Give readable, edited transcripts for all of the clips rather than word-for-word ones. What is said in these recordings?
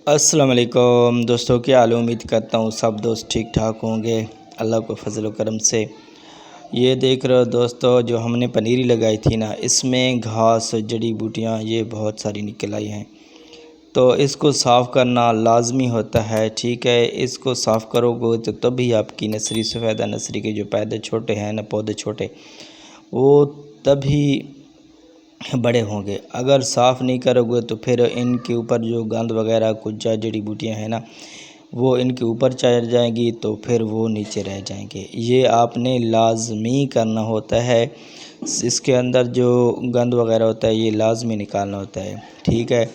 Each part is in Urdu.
السلام علیکم دوستوں، کیا حال ہے؟ امید کرتا ہوں سب دوست ٹھیک ٹھاک ہوں گے اللہ کو فضل و کرم سے۔ یہ دیکھ رہے ہو دوستو، جو ہم نے پنیری لگائی تھی نا، اس میں گھاس جڑی بوٹیاں یہ بہت ساری نکل آئی ہیں، تو اس کو صاف کرنا لازمی ہوتا ہے۔ ٹھیک ہے، اس کو صاف کرو گے تو تبھی آپ کی نرسری سفیدہ نرسری کے جو پودے چھوٹے ہیں نا، پودے چھوٹے، وہ تبھی بڑے ہوں گے۔ اگر صاف نہیں کرو گے تو پھر ان کے اوپر جو گند وغیرہ کچھ جڑی بوٹیاں ہیں نا، وہ ان کے اوپر چڑھ جائیں گی تو پھر وہ نیچے رہ جائیں گے۔ یہ آپ نے لازمی کرنا ہوتا ہے، اس کے اندر جو گند وغیرہ ہوتا ہے یہ لازمی نکالنا ہوتا ہے۔ ٹھیک ہے،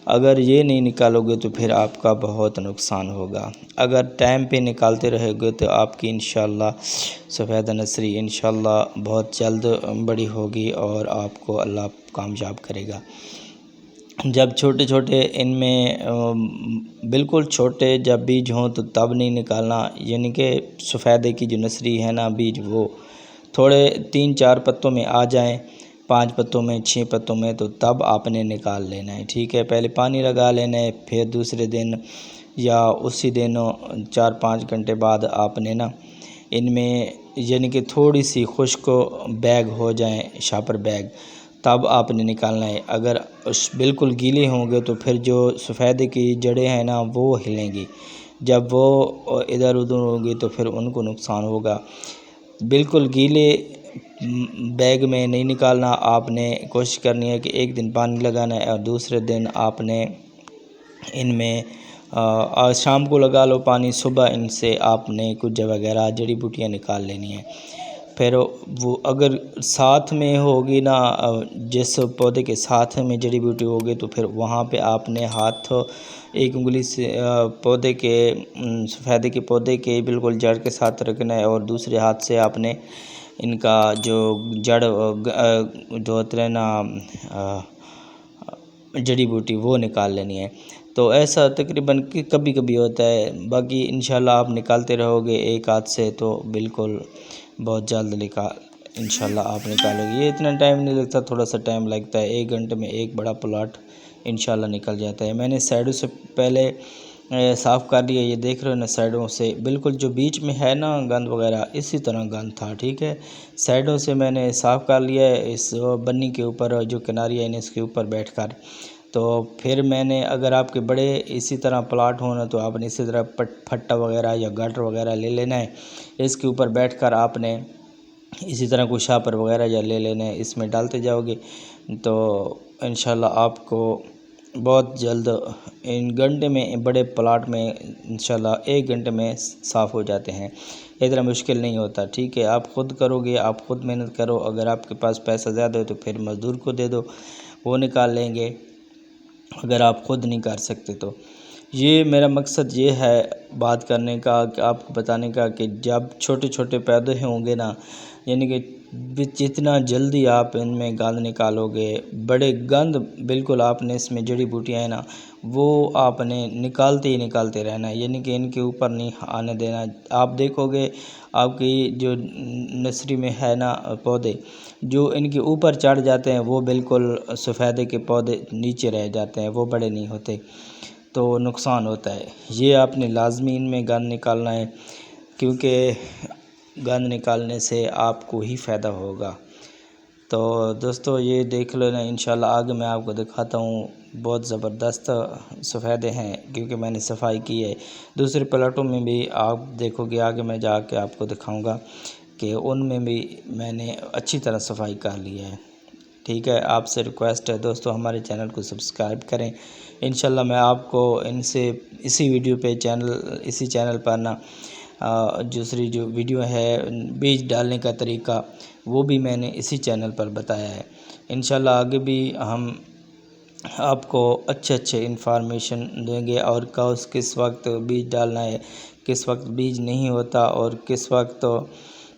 اگر یہ نہیں نکالو گے تو پھر آپ کا بہت نقصان ہوگا۔ اگر ٹائم پہ نکالتے رہے گے تو آپ کی انشاءاللہ سفیدہ نرسری انشاءاللہ بہت جلد بڑی ہوگی اور آپ کو اللہ کامیاب کرے گا۔ جب چھوٹے چھوٹے ان میں بالکل چھوٹے جب بیج ہوں تو تب نہیں نکالنا، یعنی کہ سفیدے کی جو نرسری ہے نا بیج، وہ تھوڑے 3-4 پتوں میں آ جائیں، 5 پتوں میں 6 پتوں میں، تو تب آپ نے نکال لینا ہے۔ ٹھیک ہے، پہلے پانی لگا لینا ہے، پھر دوسرے دن یا اسی دن 4-5 گھنٹے بعد آپ نے نا ان میں یعنی کہ تھوڑی سی خشک بیگ ہو جائیں، شاپر بیگ، تب آپ نے نکالنا ہے۔ اگر بالکل گیلے ہوں گے تو پھر جو سفیدے کی جڑیں ہیں نا وہ ہلیں گی، جب وہ ادھر ادھر ہوں گی تو پھر ان کو نقصان ہوگا۔ بالکل گیلے بیگ میں نہیں نکالنا، آپ نے کوشش کرنی ہے کہ ایک دن پانی لگانا ہے اور دوسرے دن آپ نے ان میں شام کو لگا لو پانی، صبح ان سے آپ نے کچھ وغیرہ جڑی بوٹیاں نکال لینی ہیں۔ پھر وہ اگر ساتھ میں ہوگی نا، جس پودے کے ساتھ میں جڑی بوٹی ہوگی تو پھر وہاں پہ آپ نے ہاتھ ایک انگلی سے پودے کے سفیدے کے پودے کے بالکل جڑ کے ساتھ رکھنا ہے، اور دوسرے ہاتھ سے آپ نے ان کا جو جڑ جو ہوتا ہے نا جڑی بوٹی وہ نکال لینی ہے۔ تو ایسا تقریباً کبھی کبھی ہوتا ہے، باقی انشاءاللہ آپ نکالتے رہو گے ایک ہاتھ سے تو بالکل بہت جلد انشاءاللہ آپ نکالو گے۔ یہ اتنا ٹائم نہیں لگتا، تھوڑا سا ٹائم لگتا ہے، 1 گھنٹے میں ایک بڑا پلاٹ انشاءاللہ نکل جاتا ہے۔ میں نے سائیڈوں سے پہلے صاف کر لیا، یہ دیکھ رہے ہو نا، سائیڈوں سے بالکل جو بیچ میں ہے نا گند وغیرہ اسی طرح گند تھا۔ ٹھیک ہے، سائیڈوں سے میں نے صاف کر لیا ہے، اس بنی کے اوپر جو کناری ہے اس کے اوپر بیٹھ کر۔ تو پھر میں نے، اگر آپ کے بڑے اسی طرح پلاٹ ہونا تو آپ نے اسی طرح پھٹا وغیرہ یا گٹر وغیرہ لے لینا ہے، اس کے اوپر بیٹھ کر آپ نے اسی طرح کوئی شاپر وغیرہ یا لے لینا ہے، اس میں ڈالتے جاؤ گے تو انشاءاللہ آپ کو بہت جلد ان گھنٹے میں بڑے پلاٹ میں انشاءاللہ 1 گھنٹے میں صاف ہو جاتے ہیں، اتنا مشکل نہیں ہوتا۔ ٹھیک ہے، آپ خود کرو گے، آپ خود محنت کرو، اگر آپ کے پاس پیسہ زیادہ ہے تو پھر مزدور کو دے دو، وہ نکال لیں گے، اگر آپ خود نہیں کر سکتے تو۔ یہ میرا مقصد یہ ہے بات کرنے کا، کہ آپ کو بتانے کا کہ جب چھوٹے چھوٹے پودے ہوں گے نا، یعنی کہ جتنا جلدی آپ ان میں گند نکالو گے، بڑے گند بالکل آپ نے اس میں جڑی بوٹیاں ہیں نا وہ آپ نے نکالتے ہی نکالتے رہنا ہے، یعنی کہ ان کے اوپر نہیں آنے دینا۔ آپ دیکھو گے آپ کی جو نرسری میں ہے نا پودے، جو ان کے اوپر چڑھ جاتے ہیں وہ بالکل سفیدے کے پودے نیچے رہ جاتے ہیں، وہ بڑے نہیں ہوتے، تو نقصان ہوتا ہے۔ یہ آپ نے لازمی ان میں گند نکالنا ہے، کیونکہ گند نکالنے سے آپ کو ہی فائدہ ہوگا۔ تو دوستو یہ دیکھ لو نا، انشاءاللہ آگے میں آپ کو دکھاتا ہوں، بہت زبردست سفیدے ہیں کیونکہ میں نے صفائی کی ہے۔ دوسرے پلاٹوں میں بھی آپ دیکھو گے، آگے میں جا کے آپ کو دکھاؤں گا کہ ان میں بھی میں نے اچھی طرح صفائی کر لی ہے۔ ٹھیک ہے، آپ سے ریکویسٹ ہے دوستو ہمارے چینل کو سبسکرائب کریں۔ انشاءاللہ میں آپ کو ان سے اسی ویڈیو پہ اسی چینل پر نا دوسری جو ویڈیو ہے بیج ڈالنے کا طریقہ، وہ بھی میں نے اسی چینل پر بتایا ہے۔ انشاءاللہ آگے بھی ہم آپ کو اچھے انفارمیشن دیں گے، اور کس وقت بیج ڈالنا ہے، کس وقت بیج نہیں ہوتا، اور کس وقت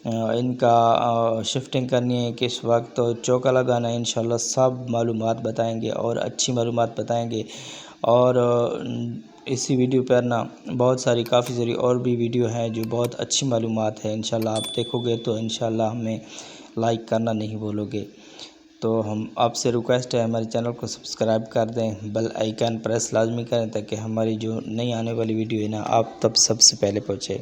ان کا شفٹنگ کرنی ہے، کس وقت چوکا لگانا ہے، انشاءاللہ سب معلومات بتائیں گے اور اچھی معلومات بتائیں گے۔ اور اسی ویڈیو پر نا بہت ساری کافی ساری اور بھی ویڈیو ہیں جو بہت اچھی معلومات ہے، انشاءاللہ آپ دیکھو گے تو انشاءاللہ ہمیں لائک کرنا نہیں بھولو گے۔ تو ہم آپ سے ریکویسٹ ہے ہمارے چینل کو سبسکرائب کر دیں، بیل آئیکن پریس لازمی کریں تاکہ ہماری جو نئی آنے والی ویڈیو ہے نا آپ تب سب سے پہلے پہنچے۔